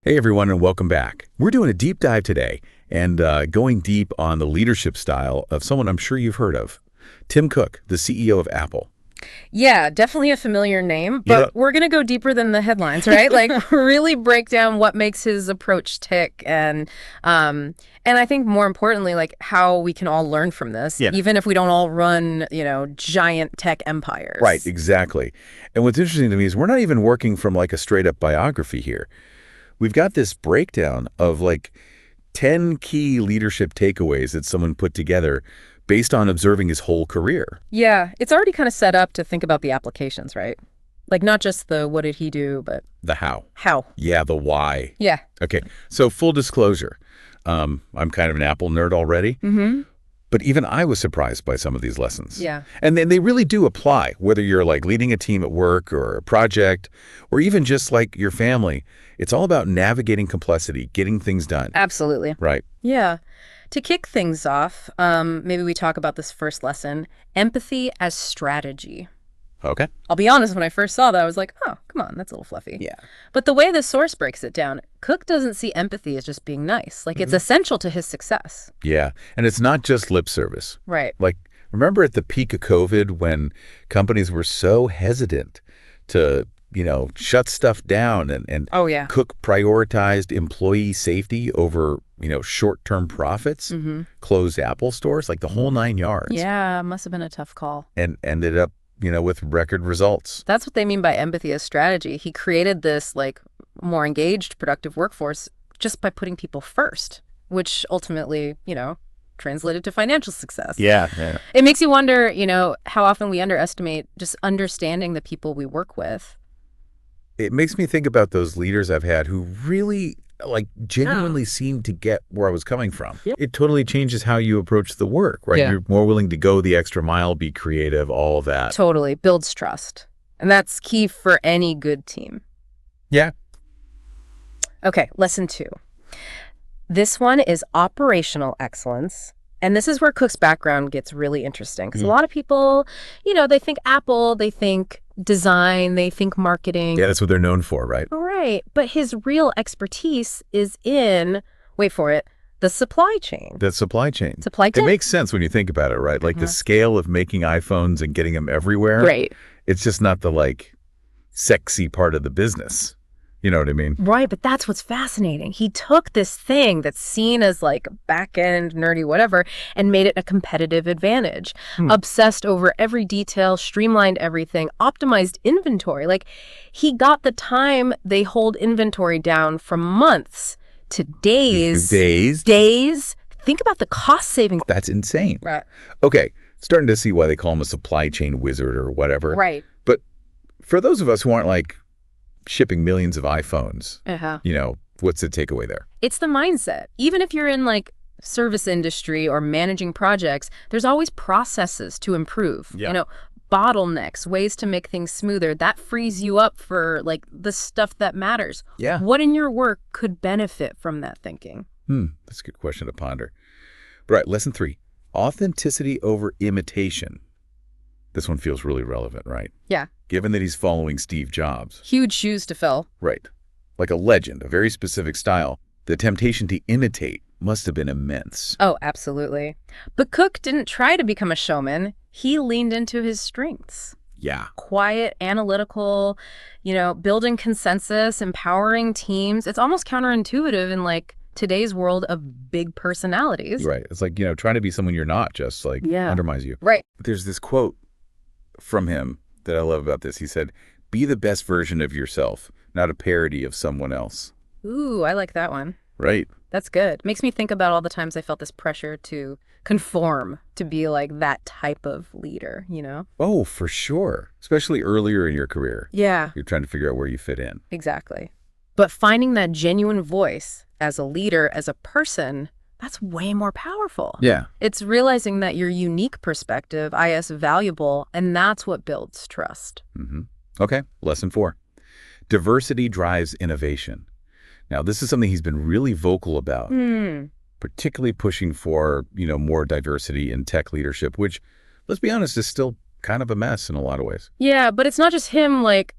Hey everyone, and welcome back. We're doing a deep dive today and going deep on the leadership style of someone I'm sure you've heard of, Tim Cook, the CEO of Apple. Yeah, definitely a familiar name, Yeah. but we're going to go deeper than the headlines, right? Like really break down what makes his approach tick and I think more importantly like how we can all learn from this Yeah. even if we don't all run, giant tech Right, empires. exactly. And what's interesting to me is we're not even working from like a straight up biography here. We've got this breakdown of like 10 key leadership takeaways that someone put together based on observing his whole career. Yeah, it's already kind of set up to think about the applications, right? Like not just the what did he do, but The how. how. Yeah, the why. Yeah. Okay, so full disclosure, I'm kind of an Apple nerd already. Mm-hmm. But even I was surprised by some of these lessons. Yeah. And then they really do apply, whether you're like leading a team at work or a project, or even just like your family. It's all about navigating complexity, getting things done. Absolutely. Right. Yeah. To kick things off, maybe we talk about this first lesson, empathy as strategy. Okay. I'll be honest, when I first saw that, I was like, oh, come on, that's a little fluffy. Yeah. But the way the source breaks it down, Cook doesn't see empathy as just being nice. Like, it's essential to his success. Yeah. And it's not just lip service. Right. Like, remember at the peak of COVID when companies were so hesitant to, shut stuff down and Oh, yeah. Cook prioritized employee safety over, short-term profits, closed Apple stores, like the whole 9 yards. Yeah, must have been a tough call. And ended up, with record results. That's what they mean by empathy as strategy. He created this, like, more engaged, productive workforce just by putting people first, which ultimately, translated to financial success. Yeah. It makes you wonder, how often we underestimate just understanding the people we work with. It makes me think about those leaders I've had who really, like, genuinely seemed to get where I was coming from. Yep. It totally changes how you approach the work, right? Yeah. You're more willing to go the extra mile, be creative, all of that. Totally. Builds trust. And that's key for any good team. Yeah. Okay, lesson 2. This one is operational excellence. And this is where Cook's background gets really interesting. Because a lot of people, they think Apple, they think design, they think marketing. Yeah, that's what they're known for, right? Right. But his real expertise is in, wait for it, the supply chain. The supply chain. Supply chain? It makes sense when you think about it, right? Like the scale of making iPhones and getting them everywhere. Right. It's just not the, like, sexy part of the business. You know what I mean? Right, but that's what's fascinating. He took this thing that's seen as like back-end, nerdy, whatever, and made it a competitive advantage. Obsessed over every detail, streamlined everything, optimized inventory. Like, he got the time they hold inventory down from months to days. Days? Think about the cost savings. That's insane. Right. Okay, starting to see why they call him a supply chain wizard or whatever. Right. But for those of us who aren't like shipping millions of iPhones, what's the takeaway there? It's the mindset. Even if you're in like service industry or managing projects, there's always processes to improve. Yeah. Bottlenecks, ways to make things smoother. That frees you up for like the stuff that matters. Yeah. What in your work could benefit from that thinking? That's a good question to ponder. But all right, lesson 3, authenticity over imitation. This one feels really relevant, right? Yeah. Given that he's following Steve Jobs. Huge shoes to fill. Right. Like a legend, a very specific style. The temptation to imitate must have been immense. Oh, absolutely. But Cook didn't try to become a showman. He leaned into his strengths. Yeah. Quiet, analytical, building consensus, empowering teams. It's almost counterintuitive in like today's world of big personalities. Right. It's like, trying to be someone you're not just like undermines you. Right. There's this quote from him that I love about this. He said, "Be the best version of yourself, not a parody of someone else." Ooh, I like that one. Right. That's good. Makes me think about all the times I felt this pressure to conform, to be like that type of leader, Oh, for sure. Especially earlier in your career. Yeah, You're trying to figure out where you fit in. exactly. But finding that genuine voice as a leader, as a person, that's way more powerful. Yeah. It's realizing that your unique perspective is valuable, and that's what builds trust. Okay. Lesson 4. Diversity drives innovation. Now, this is something he's been really vocal about, particularly pushing for, more diversity in tech leadership, which, let's be honest, is still kind of a mess in a lot of ways. Yeah, but it's not just him, like,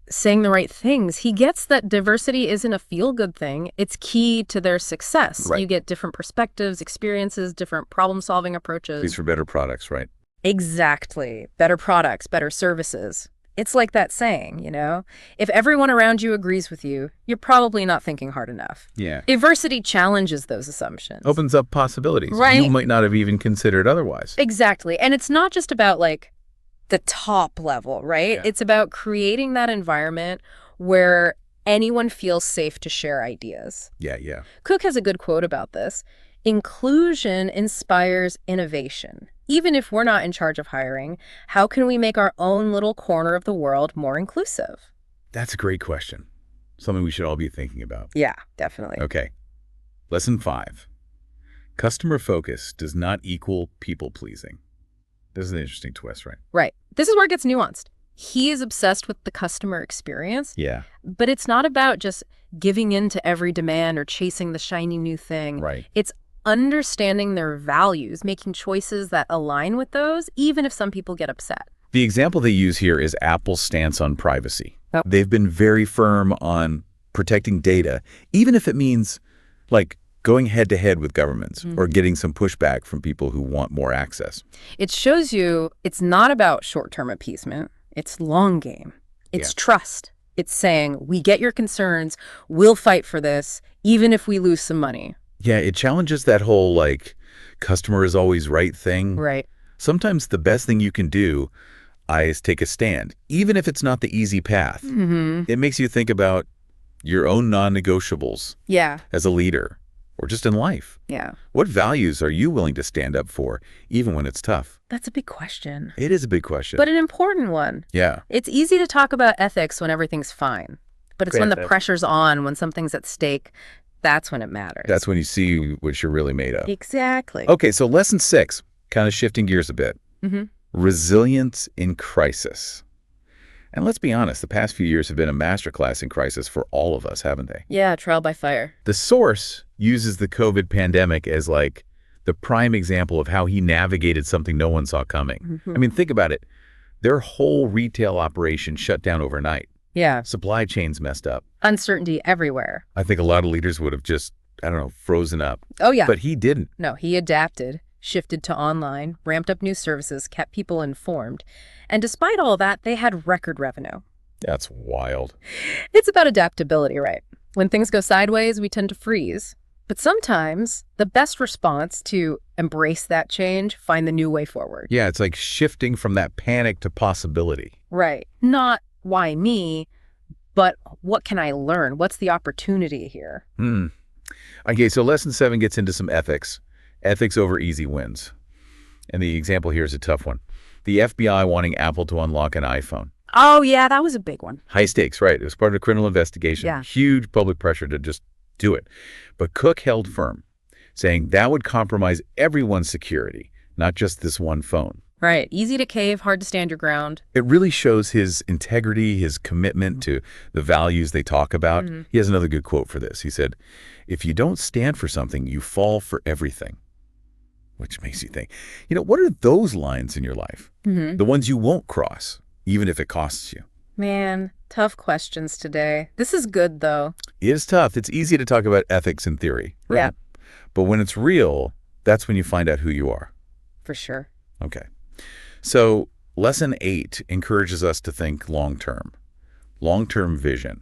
saying the right things. He gets that diversity isn't a feel-good thing. It's key to their success. Right. You get different perspectives, experiences, different problem-solving approaches. These for better products, right? Exactly. Better products, better services. It's like that saying, if everyone around you agrees with you, you're probably not thinking hard enough. Yeah. Diversity challenges those assumptions. Opens up possibilities Right. you might not have even considered otherwise. Exactly. And it's not just about the top level, right? Yeah. It's about creating that environment where anyone feels safe to share ideas. Yeah, yeah. Cook has a good quote about this. Inclusion inspires innovation. Even if we're not in charge of hiring, how can we make our own little corner of the world more inclusive? That's a great question. Something we should all be thinking about. Yeah, definitely. Okay. Lesson 5. Customer focus does not equal people-pleasing. This is an interesting twist, right? Right. This is where it gets nuanced. He is obsessed with the customer experience, Yeah. but it's not about just giving in to every demand or chasing the shiny new thing. Right. It's understanding their values, making choices that align with those, even if some people get upset. The example they use here is Apple's stance on privacy. Oh. They've been very firm on protecting data, even if it means, going head-to-head with governments or getting some pushback from people who want more access. It shows you it's not about short-term appeasement. It's long game. It's trust. It's saying, we get your concerns, we'll fight for this, even if we lose some money. Yeah, it challenges that whole, customer is always right thing. Right. Sometimes the best thing you can do is take a stand, even if it's not the easy path. Mm-hmm. It makes you think about your own non-negotiables Yeah. as a leader or just in life. Yeah. What values are you willing to stand up for, even when it's tough? That's a big question. It is a big question. But an important one. Yeah. It's easy to talk about ethics when everything's fine. But it's when the Granted. pressure's on, when something's at stake, that's when it matters. That's when you see what you're really made of. Exactly. Okay, so lesson 6, kind of shifting gears a bit. Mm-hmm. Resilience in crisis. And let's be honest, the past few years have been a masterclass in crisis for all of us, haven't they? Yeah, trial by fire. The source uses the COVID pandemic as the prime example of how he navigated something no one saw coming. Mm-hmm. I mean, think about it. Their whole retail operation shut down overnight. Yeah. Supply chains messed up. Uncertainty everywhere. I think a lot of leaders would have just, frozen up. Oh, yeah. But he didn't. No, he adapted, shifted to online, ramped up new services, kept people informed. And despite all that, they had record revenue. That's wild. It's about adaptability, right? When things go sideways, we tend to freeze. But sometimes the best response to embrace that change, find the new way forward. Yeah, it's like shifting from that panic to possibility. Right. Not why me, but what can I learn? What's the opportunity here? Okay, so lesson 7 gets into some ethics. Ethics over easy wins. And the example here is a tough one. The FBI wanting Apple to unlock an iPhone. Oh, yeah, that was a big one. High stakes, right? It was part of a criminal investigation. Yeah. Huge public pressure to just do it. But Cook held firm, saying that would compromise everyone's security, not just this one phone. Right. Easy to cave, hard to stand your ground. It really shows his integrity, his commitment to the values they talk about. He has another good quote for this. He said, "If you don't stand for something, you fall for everything." Which makes you think, what are those lines in your life? The ones you won't cross, even if it costs you. Man, tough questions today. This is good, though. It is tough. It's easy to talk about ethics in theory, right? Yeah. But when it's real, that's when you find out who you are. For sure. Okay. So lesson 8 encourages us to think long-term vision.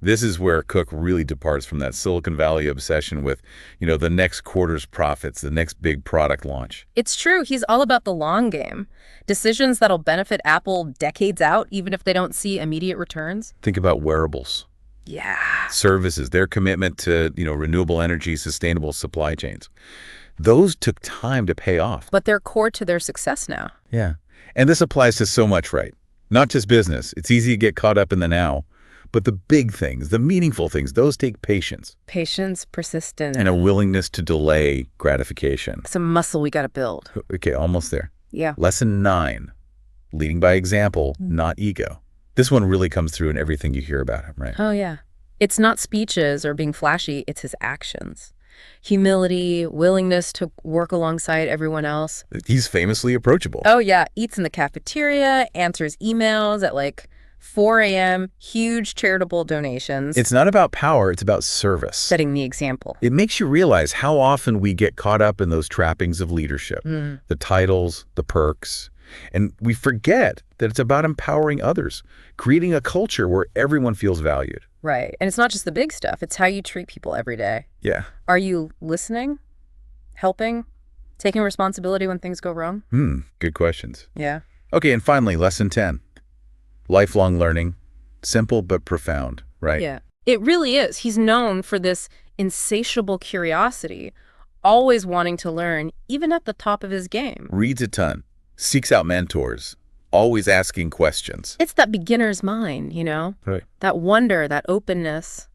This is where Cook really departs from that Silicon Valley obsession with, the next quarter's profits, the next big product launch. It's true. He's all about the long game. Decisions that'll benefit Apple decades out, even if they don't see immediate returns. Think about wearables, Yeah. services, their commitment to, renewable energy, sustainable supply chains. Those took time to pay off. But they're core to their success now. Yeah. And this applies to so much, right? Not just business. It's easy to get caught up in the now. But the big things, the meaningful things, those take patience. Patience, persistence. And a willingness to delay gratification. Some muscle we got to build. Okay, almost there. Yeah. Lesson 9, leading by example, not ego. This one really comes through in everything you hear about him, right? Oh, yeah. It's not speeches or being flashy, it's his actions. Humility, willingness to work alongside everyone else. He's famously approachable. Oh, yeah. Eats in the cafeteria, answers emails at 4 a.m., huge charitable donations. It's not about power, it's about service. Setting the example. It makes you realize how often we get caught up in those trappings of leadership, the titles, the perks, and we forget that it's about empowering others, creating a culture where everyone feels valued. Right. And it's not just the big stuff. It's how you treat people every day. Yeah. Are you listening? Helping? Taking responsibility when things go wrong? Good questions. Yeah. Okay, and finally, lesson 10. Lifelong learning. Simple but profound, right? Yeah. It really is. He's known for this insatiable curiosity, always wanting to learn, even at the top of his game. Reads a ton, seeks out mentors, always asking questions. It's that beginner's mind, you know? Right. That wonder, that openness.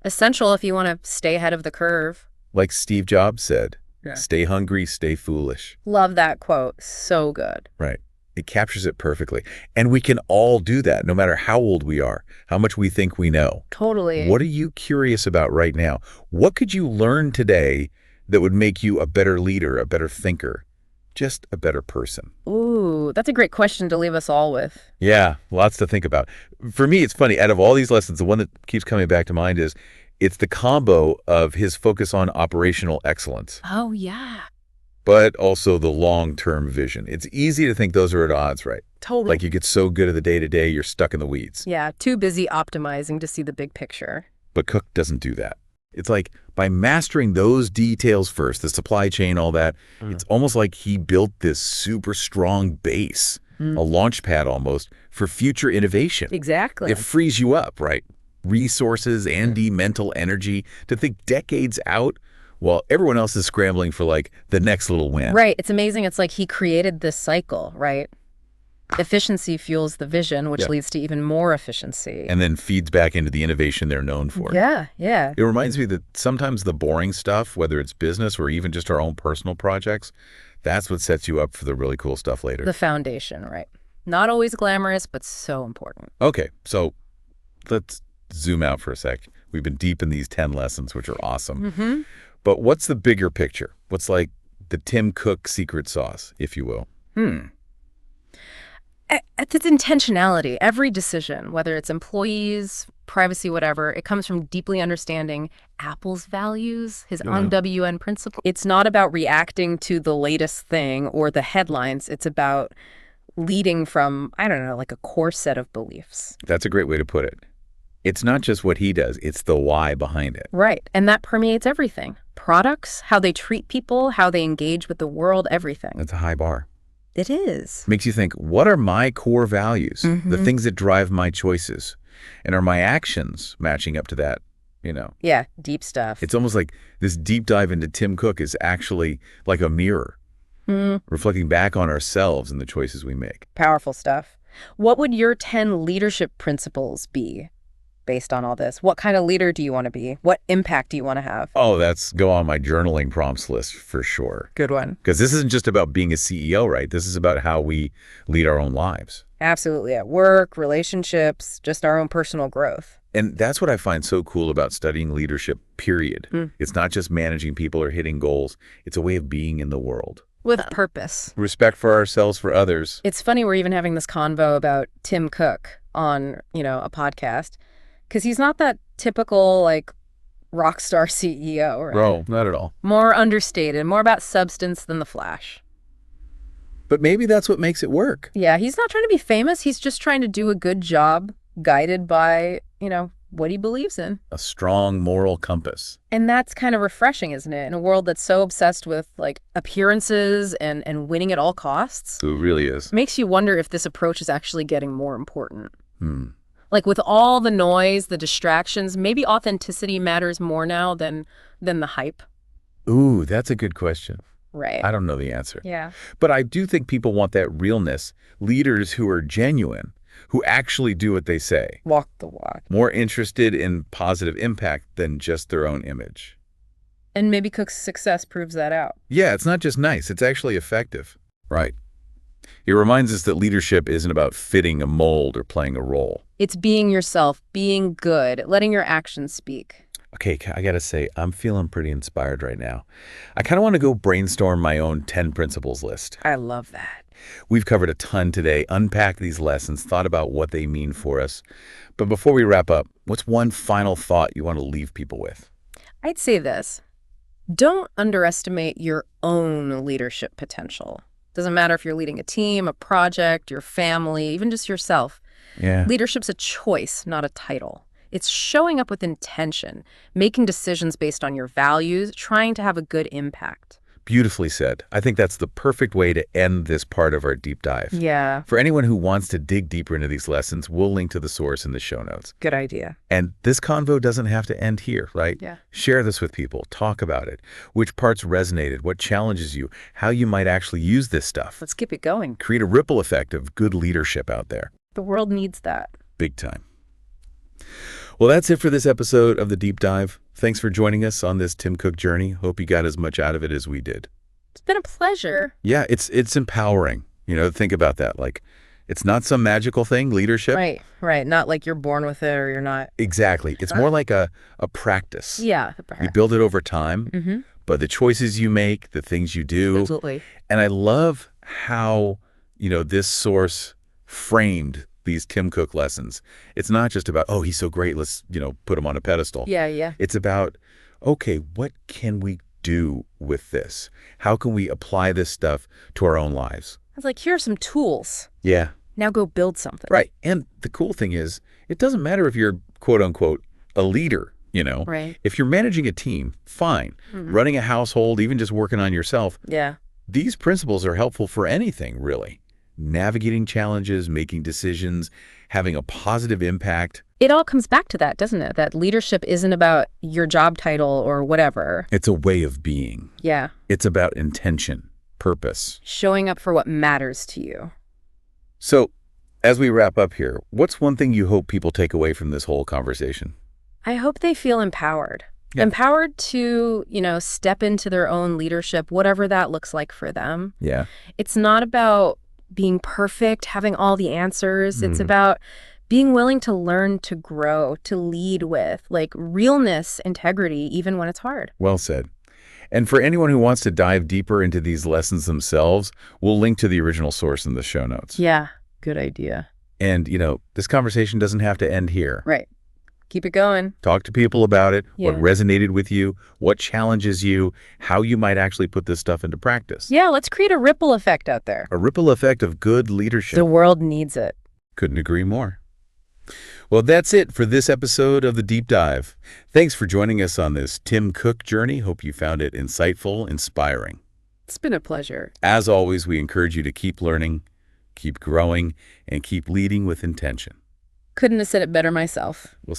Essential if you want to stay ahead of the curve. Like Steve Jobs said, Yeah. Stay hungry, stay foolish. Love that quote. So good. Right. It captures it perfectly. And we can all do that, no matter how old we are, how much we think we know. Totally. What are you curious about right now? What could you learn today that would make you a better leader, a better thinker, just a better person? Ooh, that's a great question to leave us all with. Yeah, lots to think about. For me, it's funny. Out of all these lessons, the one that keeps coming back to mind is it's the combo of his focus on operational excellence, Oh, yeah. but also the long-term vision. It's easy to think those are at odds, right? Totally. Like you get so good at the day-to-day, you're stuck in the weeds. Yeah, too busy optimizing to see the big picture. But Cook doesn't do that. It's like by mastering those details first, the supply chain, all that, it's almost like he built this super strong base, a launch pad almost, for future innovation. Exactly. It frees you up, right? Resources and mental energy to think decades out while everyone else is scrambling for like the next little win. Right. It's amazing. It's like he created this cycle, right? Efficiency fuels the vision, which leads to even more efficiency. And then feeds back into the innovation they're known for. Yeah, yeah. It reminds me that sometimes the boring stuff, whether it's business or even just our own personal projects, that's what sets you up for the really cool stuff later. The foundation, right? Not always glamorous, but so important. Okay, so let's zoom out for a sec. We've been deep in these 10 lessons, which are awesome. But what's the bigger picture? What's like the Tim Cook secret sauce, if you will? It's intentionality. Every decision, whether it's employees, privacy, whatever, it comes from deeply understanding Apple's values, his on-WN principle. It's not about reacting to the latest thing or the headlines. It's about leading from, I don't know, like a core set of beliefs. That's a great way to put it. It's not just what he does, it's the why behind it. Right. And that permeates everything. Products, how they treat people, how they engage with the world, everything. That's a high bar. It is. Makes you think, what are my core values? The things that drive my choices? And are my actions matching up to that? You know? Yeah, deep stuff. It's almost like this deep dive into Tim Cook is actually like a mirror, reflecting back on ourselves and the choices we make. Powerful stuff. What would your 10 leadership principles be based on all this? What kind of leader do you want to be? What impact do you want to have? Oh, that's go on my journaling prompts list for sure. Good one. Because this isn't just about being a CEO, right? This is about how we lead our own lives. Absolutely. At work, relationships, just our own personal growth. And that's what I find so cool about studying leadership, period. It's not just managing people or hitting goals. It's a way of being in the world. With purpose. Respect for ourselves, for others. It's funny we're even having this convo about Tim Cook on, a podcast. Because he's not that typical, like, rock star CEO, right? Bro, not at all. More understated, more about substance than the flash. But maybe that's what makes it work. Yeah, he's not trying to be famous. He's just trying to do a good job, guided by, what he believes in. A strong moral compass. And that's kind of refreshing, isn't it? In a world that's so obsessed with, like, appearances and winning at all costs. It really is. Makes you wonder if this approach is actually getting more important. Like with all the noise, the distractions, maybe authenticity matters more now than the hype. Ooh, that's a good question. Right. I don't know the answer. Yeah. But I do think people want that realness. Leaders who are genuine, who actually do what they say. Walk the walk. More interested in positive impact than just their own image. And maybe Cook's success proves that out. Yeah, it's not just nice. It's actually effective. Right. It reminds us that leadership isn't about fitting a mold or playing a role. It's being yourself, being good, letting your actions speak. Okay, I gotta say, I'm feeling pretty inspired right now. I kind of want to go brainstorm my own 10 principles list. I love that. We've covered a ton today, unpacked these lessons, thought about what they mean for us. But before we wrap up, what's one final thought you want to leave people with? I'd say this. Don't underestimate your own leadership potential. Doesn't matter if you're leading a team, a project, your family, even just yourself. Yeah. Leadership's a choice, not a title. It's showing up with intention, making decisions based on your values, trying to have a good impact. Beautifully said. I think that's the perfect way to end this part of our deep dive. Yeah, For anyone who wants to dig deeper into these lessons, we'll link to the source in the show notes. good idea. And this convo doesn't have to end here, right? Yeah. Share this with people. Talk about it. Which parts resonated? What challenges you? How you might actually use this stuff. Let's keep it going. Create a ripple effect of good leadership out there. The world needs that. Big time. Well, that's it for this episode of The Deep Dive. Thanks for joining us on this Tim Cook journey. Hope you got as much out of it as we did. It's been a pleasure. Yeah, it's empowering. Think about that. Like, it's not some magical thing, leadership. Right. Not like you're born with it or you're not. Exactly. It's more like a practice. Yeah. You build it over time, Mm-hmm. but the choices you make, the things you do. Absolutely. And I love how, this source framed these Tim Cook lessons. It's not just about, oh, he's so great, let's, put him on a pedestal. Yeah. It's about, okay, what can we do with this? How can we apply this stuff to our own lives? It's like, here are some tools. Yeah. Now go build something. Right. And the cool thing is, it doesn't matter if you're, quote unquote, a leader, Right. If you're managing a team, fine. Mm-hmm. Running a household, even just working on yourself, Yeah. these principles are helpful for anything, really. Navigating challenges, making decisions, having a positive impact. It all comes back to that, doesn't it? That leadership isn't about your job title or whatever. It's a way of being. Yeah. It's about intention, purpose. Showing up for what matters to you. So, as we wrap up here, what's one thing you hope people take away from this whole conversation? I hope they feel empowered. Yeah. Empowered to, step into their own leadership, whatever that looks like for them. Yeah. It's not about being perfect, having all the answers. It's about being willing to learn, to grow, to lead with, like, realness, integrity, even when it's hard. Well said. And for anyone who wants to dive deeper into these lessons themselves, we'll link to the original source in the show notes. Yeah, good idea. And, this conversation doesn't have to end here. Right. Keep it going. Talk to people about it, Yeah. what resonated with you, what challenges you, how you might actually put this stuff into practice. Yeah, let's create a ripple effect out there. A ripple effect of good leadership. The world needs it. Couldn't agree more. Well, that's it for this episode of The Deep Dive. Thanks for joining us on this Tim Cook journey. Hope you found it insightful, inspiring. It's been a pleasure. As always, we encourage you to keep learning, keep growing, and keep leading with intention. Couldn't have said it better myself. We'll